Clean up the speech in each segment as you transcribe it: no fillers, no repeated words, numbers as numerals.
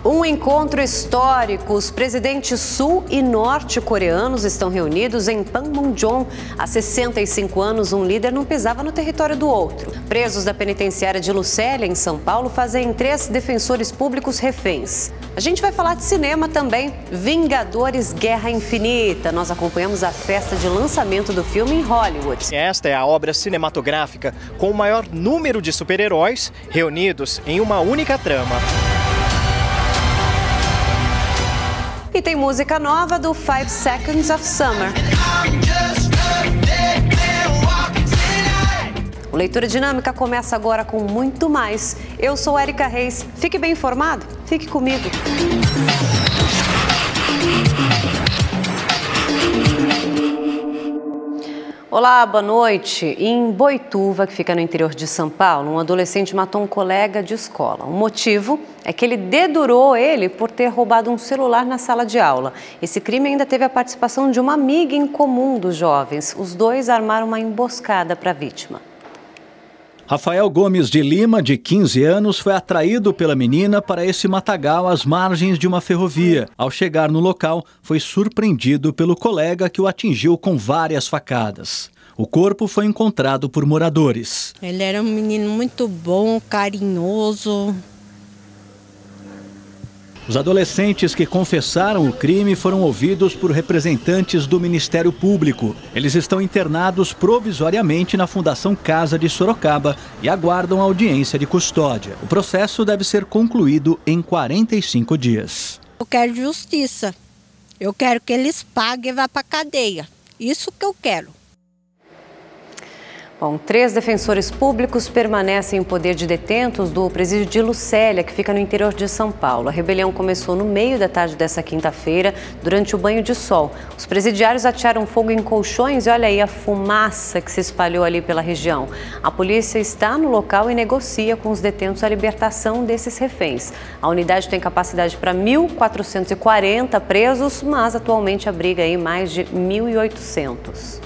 Um encontro histórico. Os presidentes sul e norte-coreanos estão reunidos em Panmunjom. Há 65 anos, um líder não pisava no território do outro. Presos da penitenciária de Lucélia, em São Paulo, fazem 3 defensores públicos reféns. A gente vai falar de cinema também. Vingadores Guerra Infinita. Nós acompanhamos a festa de lançamento do filme em Hollywood. Esta é a obra cinematográfica com o maior número de super-heróis reunidos em uma única trama. E tem música nova do 5 Seconds of Summer. O Leitura Dinâmica começa agora com muito mais. Eu sou Érica Reis. Fique bem informado? Fique comigo. Olá, boa noite. Em Boituva, que fica no interior de São Paulo, um adolescente matou um colega de escola. O motivo é que ele dedurou ele por ter roubado um celular na sala de aula. Esse crime ainda teve a participação de uma amiga em comum dos jovens. Os dois armaram uma emboscada para a vítima. Rafael Gomes de Lima, de 15 anos, foi atraído pela menina para esse matagal às margens de uma ferrovia. Ao chegar no local, foi surpreendido pelo colega que o atingiu com várias facadas. O corpo foi encontrado por moradores. Ele era um menino muito bom, carinhoso. Os adolescentes que confessaram o crime foram ouvidos por representantes do Ministério Público. Eles estão internados provisoriamente na Fundação Casa de Sorocaba e aguardam audiência de custódia. O processo deve ser concluído em 45 dias. Eu quero justiça. Eu quero que eles paguem e vá para a cadeia. Isso que eu quero. Bom, 3 defensores públicos permanecem em poder de detentos do presídio de Lucélia, que fica no interior de São Paulo. A rebelião começou no meio da tarde dessa quinta-feira, durante o banho de sol. Os presidiários atearam fogo em colchões e olha aí a fumaça que se espalhou ali pela região. A polícia está no local e negocia com os detentos a libertação desses reféns. A unidade tem capacidade para 1.440 presos, mas atualmente abriga aí mais de 1.800.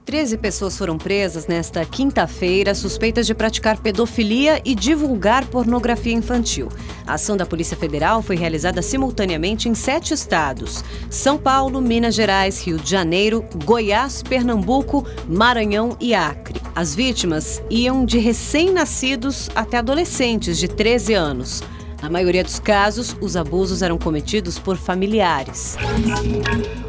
13 pessoas foram presas nesta quinta-feira, suspeitas de praticar pedofilia e divulgar pornografia infantil. A ação da Polícia Federal foi realizada simultaneamente em 7 estados: São Paulo, Minas Gerais, Rio de Janeiro, Goiás, Pernambuco, Maranhão e Acre. As vítimas iam de recém-nascidos até adolescentes de 13 anos. Na maioria dos casos, os abusos eram cometidos por familiares.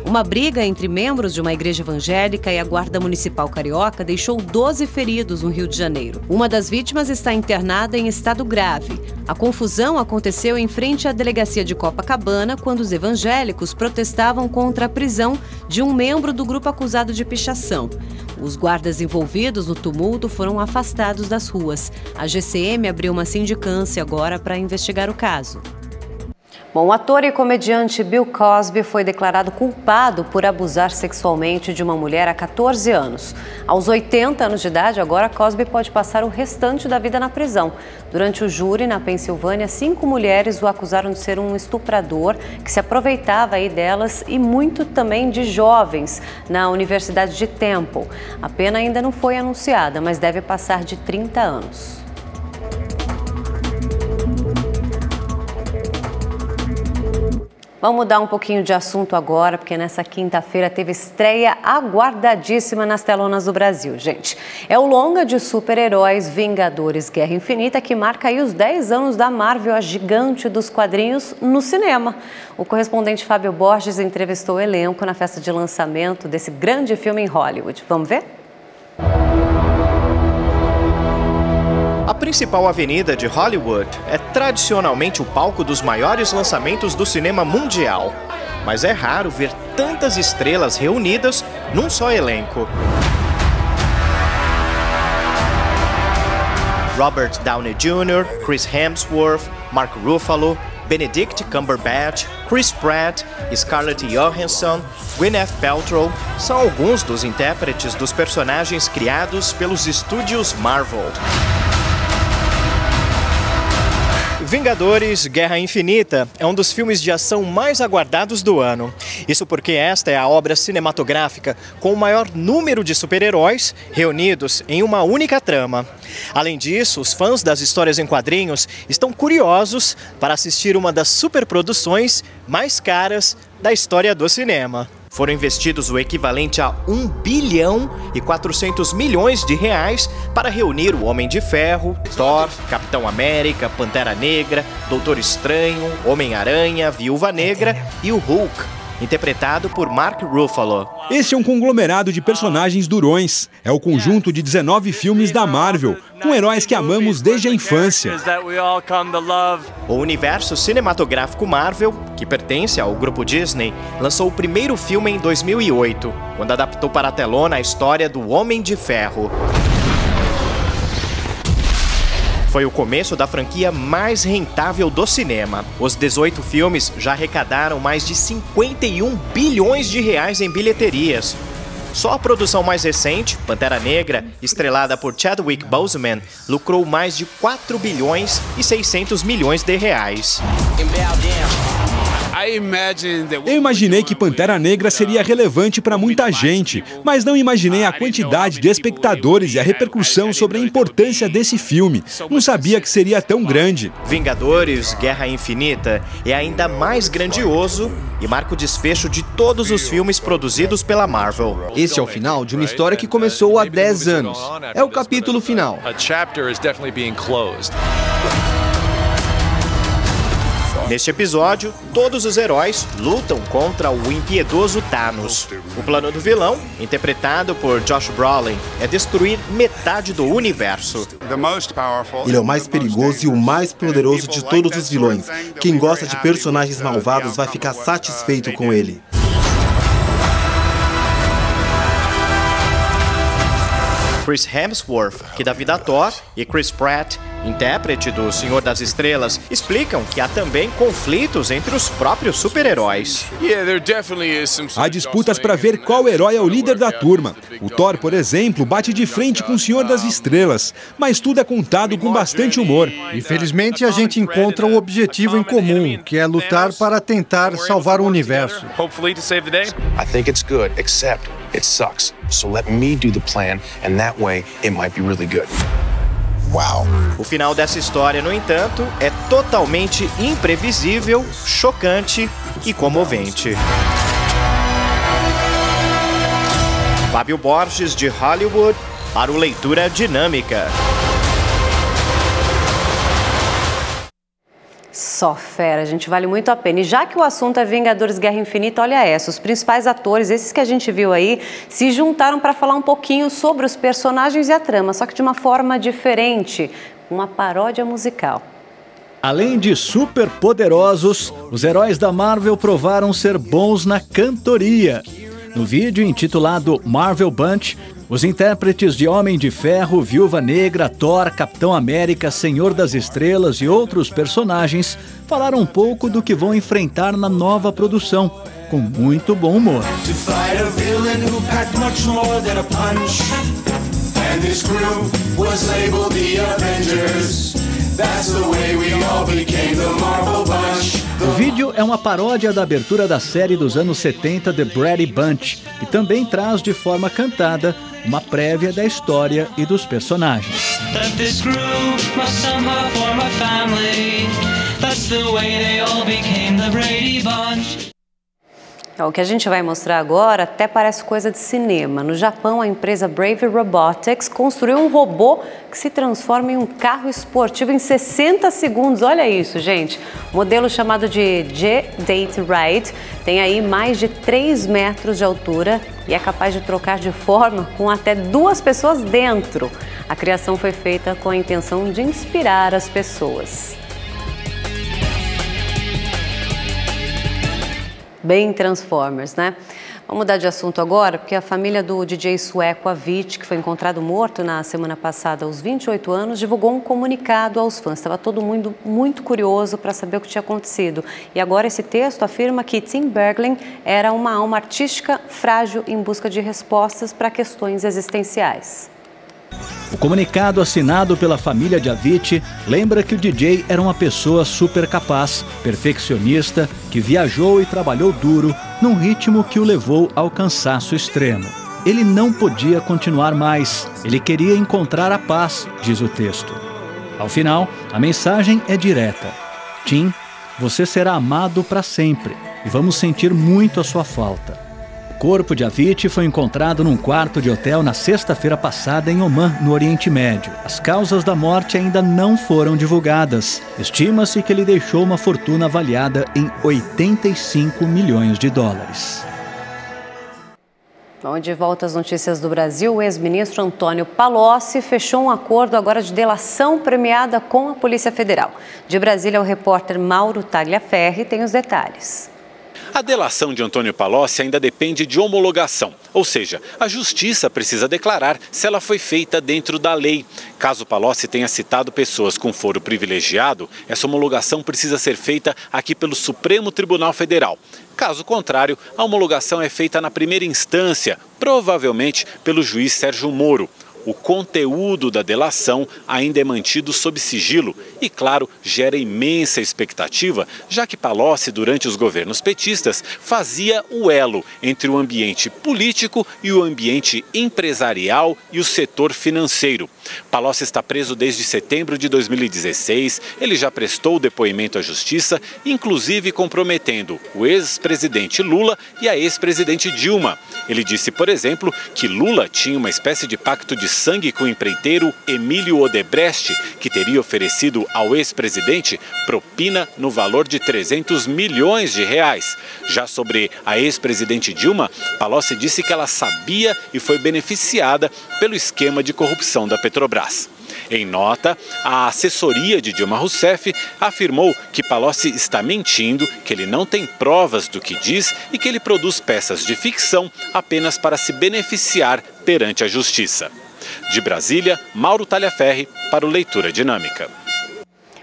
Uma briga entre membros de uma igreja evangélica e a Guarda Municipal Carioca deixou 12 feridos no Rio de Janeiro. Uma das vítimas está internada em estado grave. A confusão aconteceu em frente à delegacia de Copacabana, quando os evangélicos protestavam contra a prisão de um membro do grupo acusado de pichação. Os guardas envolvidos no tumulto foram afastados das ruas. A GCM abriu uma sindicância agora para investigar o caso. Bom, o ator e comediante Bill Cosby foi declarado culpado por abusar sexualmente de uma mulher há 14 anos. Aos 80 anos de idade, agora Cosby pode passar o restante da vida na prisão. Durante o júri, na Pensilvânia, 5 mulheres o acusaram de ser um estuprador que se aproveitava aí delas e muito também de jovens na Universidade de Temple. A pena ainda não foi anunciada, mas deve passar de 30 anos. Vamos mudar um pouquinho de assunto agora, porque nessa quinta-feira teve estreia aguardadíssima nas telonas do Brasil, gente. É o longa de super-heróis Vingadores Guerra Infinita, que marca aí os 10 anos da Marvel, a gigante dos quadrinhos, no cinema. O correspondente Fábio Borges entrevistou o elenco na festa de lançamento desse grande filme em Hollywood. Vamos ver? A principal avenida de Hollywood é tradicionalmente o palco dos maiores lançamentos do cinema mundial. Mas é raro ver tantas estrelas reunidas num só elenco. Robert Downey Jr., Chris Hemsworth, Mark Ruffalo, Benedict Cumberbatch, Chris Pratt, Scarlett Johansson, Gwyneth Paltrow são alguns dos intérpretes dos personagens criados pelos estúdios Marvel. Vingadores Guerra Infinita é um dos filmes de ação mais aguardados do ano. Isso porque esta é a obra cinematográfica com o maior número de super-heróis reunidos em uma única trama. Além disso, os fãs das histórias em quadrinhos estão curiosos para assistir uma das superproduções mais caras da história do cinema. Foram investidos o equivalente a 1 bilhão e 400 milhões de reais para reunir o Homem de Ferro, Thor, Capitão América, Pantera Negra, Doutor Estranho, Homem-Aranha, Viúva Negra e o Hulk, interpretado por Mark Ruffalo. Esse é um conglomerado de personagens durões. É o conjunto de 19 filmes da Marvel, com heróis que amamos desde a infância. O universo cinematográfico Marvel, que pertence ao grupo Disney, lançou o primeiro filme em 2008, quando adaptou para a telona a história do Homem de Ferro. Foi o começo da franquia mais rentável do cinema. Os 18 filmes já arrecadaram mais de 51 bilhões de reais em bilheterias. Só a produção mais recente, Pantera Negra, estrelada por Chadwick Boseman, lucrou mais de 4 bilhões e 600 milhões de reais. Eu imaginei que Pantera Negra seria relevante para muita gente, mas não imaginei a quantidade de espectadores e a repercussão sobre a importância desse filme. Não sabia que seria tão grande. Vingadores Guerra Infinita é ainda mais grandioso e marca o desfecho de todos os filmes produzidos pela Marvel. Esse é o final de uma história que começou há 10 anos. É o capítulo final. Neste episódio, todos os heróis lutam contra o impiedoso Thanos. O plano do vilão, interpretado por Josh Brolin, é destruir metade do universo. Ele é o mais perigoso e o mais poderoso de todos os vilões. Quem gosta de personagens malvados vai ficar satisfeito com ele. Chris Hemsworth, que dá vida a Thor, e Chris Pratt, intérprete do Senhor das Estrelas, explicam que há também conflitos entre os próprios super-heróis. Há disputas para ver qual herói é o líder da turma. O Thor, por exemplo, bate de frente com o Senhor das Estrelas, mas tudo é contado com bastante humor. Infelizmente, a gente encontra um objetivo em comum, que é lutar para tentar salvar o universo. I think it's good, except it sucks. So let me do the plan, and that way it might be really good. Wow. O final dessa história, no entanto, é totalmente imprevisível, chocante e comovente. Fábio Borges, de Hollywood, para o Leitura Dinâmica. Só fera, gente, vale muito a pena. E já que o assunto é Vingadores Guerra Infinita, olha essa, os principais atores, esses que a gente viu aí, se juntaram para falar um pouquinho sobre os personagens e a trama, só que de uma forma diferente, uma paródia musical. Além de super poderosos, os heróis da Marvel provaram ser bons na cantoria. No vídeo intitulado Marvel Bunch, os intérpretes de Homem de Ferro, Viúva Negra, Thor, Capitão América, Senhor das Estrelas e outros personagens falaram um pouco do que vão enfrentar na nova produção, com muito bom humor. O vídeo é uma paródia da abertura da série dos anos 70 The Brady Bunch, que também traz de forma cantada uma prévia da história e dos personagens. O que a gente vai mostrar agora até parece coisa de cinema. No Japão, a empresa Brave Robotics construiu um robô que se transforma em um carro esportivo em 60 segundos. Olha isso, gente. O modelo chamado de G-Date Ride tem aí mais de 3 metros de altura e é capaz de trocar de forma com até 2 pessoas dentro. A criação foi feita com a intenção de inspirar as pessoas. Bem Transformers, né? Vamos mudar de assunto agora, porque a família do DJ sueco Avicii, que foi encontrado morto na semana passada aos 28 anos, divulgou um comunicado aos fãs. Estava todo mundo muito curioso para saber o que tinha acontecido. E agora esse texto afirma que Tim Bergling era uma alma artística frágil em busca de respostas para questões existenciais. O comunicado assinado pela família de Avicii lembra que o DJ era uma pessoa super capaz, perfeccionista, que viajou e trabalhou duro num ritmo que o levou ao cansaço extremo. Ele não podia continuar mais, ele queria encontrar a paz, diz o texto. Ao final, a mensagem é direta. Tim, você será amado para sempre e vamos sentir muito a sua falta. O corpo de Avicii foi encontrado num quarto de hotel na sexta-feira passada em Omã, no Oriente Médio. As causas da morte ainda não foram divulgadas. Estima-se que ele deixou uma fortuna avaliada em 85 milhões de dólares. Bom, de volta às notícias do Brasil, o ex-ministro Antônio Palocci fechou um acordo agora de delação premiada com a Polícia Federal. De Brasília, o repórter Mauro Tagliaferri tem os detalhes. A delação de Antônio Palocci ainda depende de homologação, ou seja, a Justiça precisa declarar se ela foi feita dentro da lei. Caso Palocci tenha citado pessoas com foro privilegiado, essa homologação precisa ser feita aqui pelo Supremo Tribunal Federal. Caso contrário, a homologação é feita na primeira instância, provavelmente pelo juiz Sérgio Moro. O conteúdo da delação ainda é mantido sob sigilo e, claro, gera imensa expectativa, já que Palocci, durante os governos petistas, fazia o elo entre o ambiente político e o ambiente empresarial e o setor financeiro. Palocci está preso desde setembro de 2016, ele já prestou depoimento à Justiça, inclusive comprometendo o ex-presidente Lula e a ex-presidente Dilma. Ele disse, por exemplo, que Lula tinha uma espécie de pacto de sangue com o empreiteiro Emílio Odebrecht, que teria oferecido ao ex-presidente propina no valor de 300 milhões de reais. Já sobre a ex-presidente Dilma, Palocci disse que ela sabia e foi beneficiada pelo esquema de corrupção da Petrobras. Em nota, a assessoria de Dilma Rousseff afirmou que Palocci está mentindo, que ele não tem provas do que diz e que ele produz peças de ficção apenas para se beneficiar perante a Justiça. De Brasília, Mauro Tagliaferri para o Leitura Dinâmica.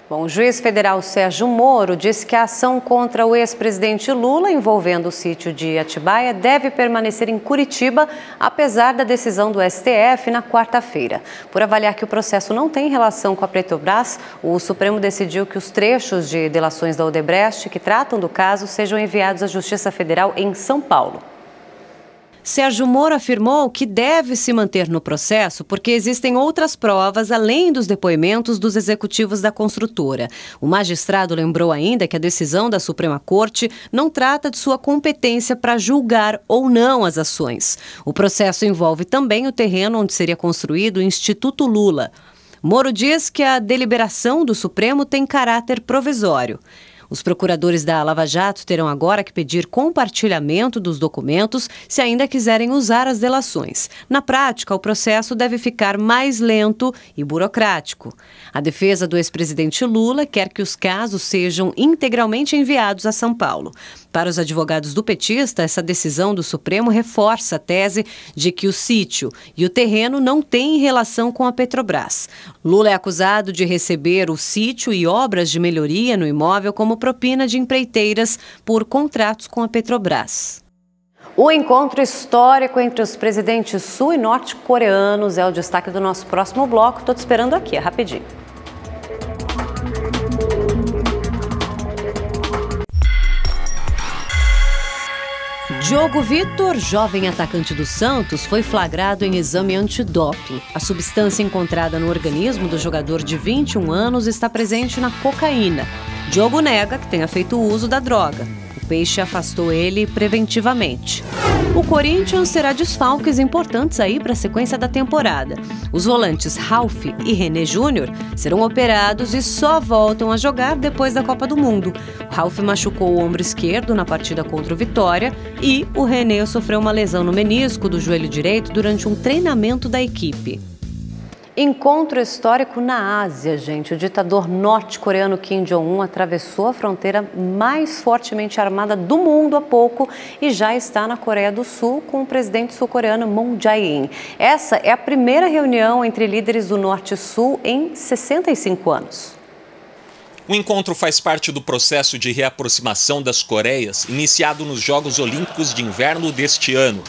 Bom, o juiz federal Sérgio Moro disse que a ação contra o ex-presidente Lula envolvendo o sítio de Atibaia deve permanecer em Curitiba, apesar da decisão do STF na quarta-feira. Por avaliar que o processo não tem relação com a Petrobras, o Supremo decidiu que os trechos de delações da Odebrecht que tratam do caso sejam enviados à Justiça Federal em São Paulo. Sérgio Moro afirmou que deve se manter no processo porque existem outras provas além dos depoimentos dos executivos da construtora. O magistrado lembrou ainda que a decisão da Suprema Corte não trata de sua competência para julgar ou não as ações. O processo envolve também o terreno onde seria construído o Instituto Lula. Moro diz que a deliberação do Supremo tem caráter provisório. Os procuradores da Lava Jato terão agora que pedir compartilhamento dos documentos se ainda quiserem usar as delações. Na prática, o processo deve ficar mais lento e burocrático. A defesa do ex-presidente Lula quer que os casos sejam integralmente enviados a São Paulo. Para os advogados do petista, essa decisão do Supremo reforça a tese de que o sítio e o terreno não têm relação com a Petrobras. Lula é acusado de receber o sítio e obras de melhoria no imóvel como propina de empreiteiras por contratos com a Petrobras. O encontro histórico entre os presidentes sul- e norte-coreanos é o destaque do nosso próximo bloco. Estou te esperando aqui, rapidinho. Diogo Vitor, jovem atacante do Santos, foi flagrado em exame antidoping. A substância encontrada no organismo do jogador de 21 anos está presente na cocaína. Diogo nega que tenha feito uso da droga. O Peixe afastou ele preventivamente. O Corinthians terá desfalques importantes aí para a sequência da temporada. Os volantes Ralf e René Júnior serão operados e só voltam a jogar depois da Copa do Mundo. O Ralf machucou o ombro esquerdo na partida contra o Vitória e o René sofreu uma lesão no menisco do joelho direito durante um treinamento da equipe. Encontro histórico na Ásia, gente. O ditador norte-coreano Kim Jong-un atravessou a fronteira mais fortemente armada do mundo há pouco e já está na Coreia do Sul com o presidente sul-coreano Moon Jae-in. Essa é a primeira reunião entre líderes do Norte e Sul em 65 anos. O encontro faz parte do processo de reaproximação das Coreias, iniciado nos Jogos Olímpicos de Inverno deste ano.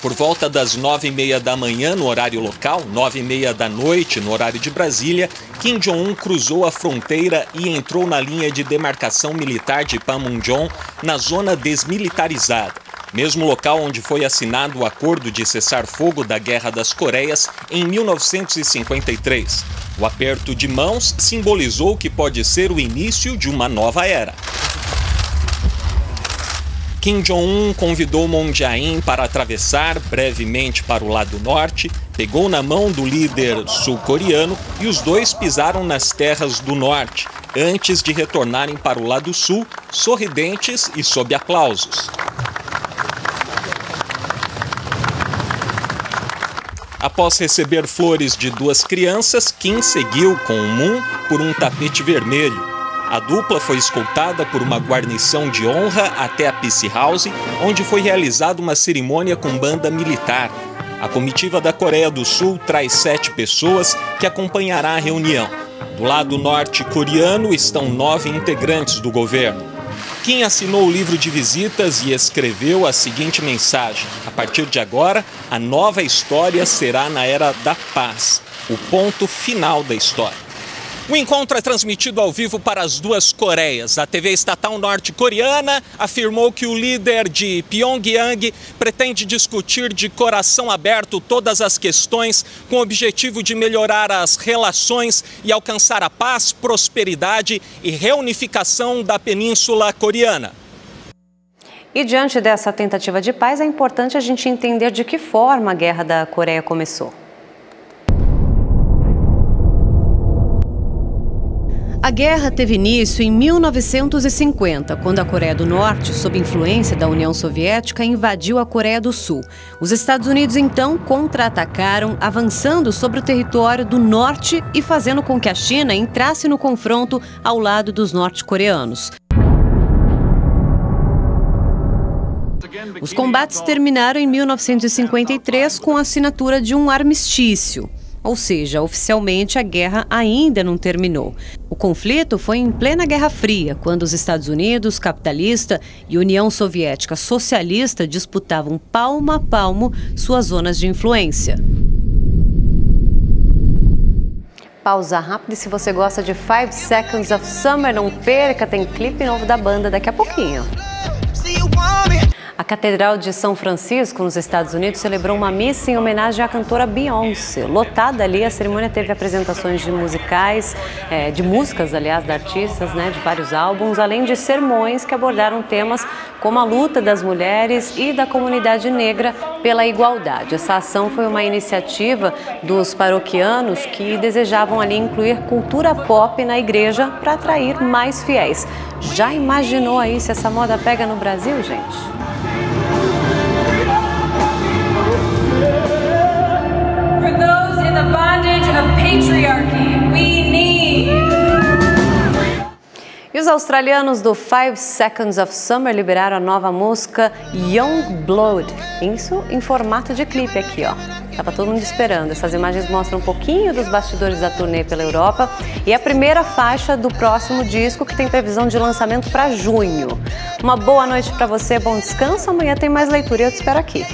Por volta das 9h30 da manhã, no horário local, 9h30 da noite, no horário de Brasília, Kim Jong-un cruzou a fronteira e entrou na linha de demarcação militar de Panmunjom, na zona desmilitarizada, mesmo local onde foi assinado o acordo de cessar-fogo da Guerra das Coreias em 1953. O aperto de mãos simbolizou que pode ser o início de uma nova era. Kim Jong-un convidou Moon Jae-in para atravessar brevemente para o lado norte, pegou na mão do líder sul-coreano e os dois pisaram nas terras do norte, antes de retornarem para o lado sul, sorridentes e sob aplausos. Após receber flores de duas crianças, Kim seguiu com Moon por um tapete vermelho. A dupla foi escoltada por uma guarnição de honra até a Peace House, onde foi realizada uma cerimônia com banda militar. A comitiva da Coreia do Sul traz 7 pessoas que acompanhará a reunião. Do lado norte-coreano estão 9 integrantes do governo. Kim assinou o livro de visitas e escreveu a seguinte mensagem: a partir de agora, a nova história será na era da paz, o ponto final da história. O encontro é transmitido ao vivo para as duas Coreias. A TV estatal norte-coreana afirmou que o líder de Pyongyang pretende discutir de coração aberto todas as questões com o objetivo de melhorar as relações e alcançar a paz, prosperidade e reunificação da Península Coreana. E diante dessa tentativa de paz, é importante a gente entender de que forma a Guerra da Coreia começou. A guerra teve início em 1950, quando a Coreia do Norte, sob influência da União Soviética, invadiu a Coreia do Sul. Os Estados Unidos, então, contra-atacaram, avançando sobre o território do norte e fazendo com que a China entrasse no confronto ao lado dos norte-coreanos. Os combates terminaram em 1953 com a assinatura de um armistício. Ou seja, oficialmente a guerra ainda não terminou. O conflito foi em plena Guerra Fria, quando os Estados Unidos, capitalista, e União Soviética socialista disputavam palmo a palmo suas zonas de influência. Pausa rápida e se você gosta de 5 Seconds of Summer, não perca, tem clipe novo da banda daqui a pouquinho. A Catedral de São Francisco, nos Estados Unidos, celebrou uma missa em homenagem à cantora Beyoncé. Lotada ali, a cerimônia teve apresentações de musicais, de músicas, aliás, de artistas, de vários álbuns, além de sermões que abordaram temas como a luta das mulheres e da comunidade negra pela igualdade. Essa ação foi uma iniciativa dos paroquianos que desejavam ali incluir cultura pop na igreja para atrair mais fiéis. Já imaginou aí se essa moda pega no Brasil, gente? For those in the bondage of patriarchy, we need. E os australianos do 5 Seconds of Summer liberaram a nova música Young Blood. Isso em formato de clipe aqui, ó. Tava todo mundo esperando. Essas imagens mostram um pouquinho dos bastidores da turnê pela Europa e a primeira faixa do próximo disco, que tem previsão de lançamento para junho. Uma boa noite para você, bom descanso. Amanhã tem mais leitura e eu te espero aqui.